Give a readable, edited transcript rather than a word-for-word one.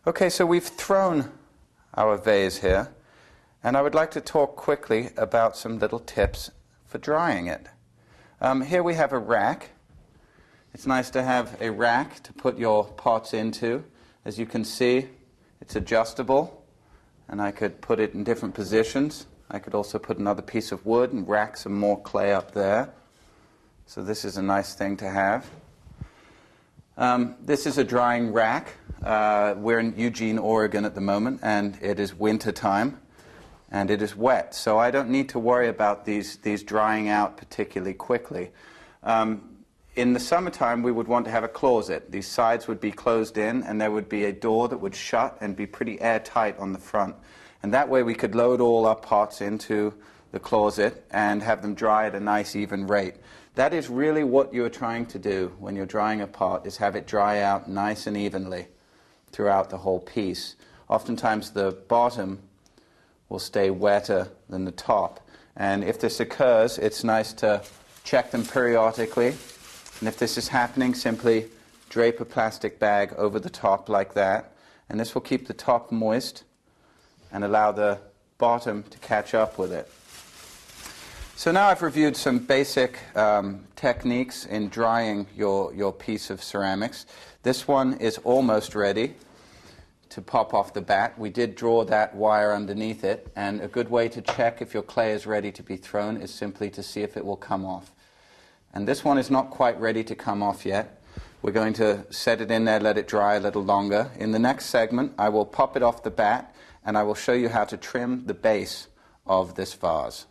Okay, so we've thrown our vase here, and I would like to talk quickly about some little tips for drying it. Here we have a rack. It's nice to have a rack to put your pots into. As you can see, it's adjustable, and I could put it in different positions. I could also put another piece of wood and rack some more clay up there. So this is a nice thing to have. This is a drying rack. We're in Eugene, Oregon at the moment, and it is winter time, and it is wet. So I don't need to worry about these drying out particularly quickly. In the summertime, we would want to have a closet. These sides would be closed in, and there would be a door that would shut and be pretty airtight on the front. And that way we could load all our pots into the closet and have them dry at a nice even rate. That is really what you're trying to do when you're drying a pot, is have it dry out nice and evenly throughout the whole piece. Oftentimes the bottom will stay wetter than the top. And if this occurs, it's nice to check them periodically. And if this is happening, simply drape a plastic bag over the top like that. And this will keep the top moist and allow the bottom to catch up with it. So now I've reviewed some basic techniques in drying your piece of ceramics. This one is almost ready to pop off the bat. We did draw that wire underneath it, and a good way to check if your clay is ready to be thrown is simply to see if it will come off. And this one is not quite ready to come off yet. We're going to set it in there, let it dry a little longer. In the next segment, I will pop it off the bat, and I will show you how to trim the base of this vase.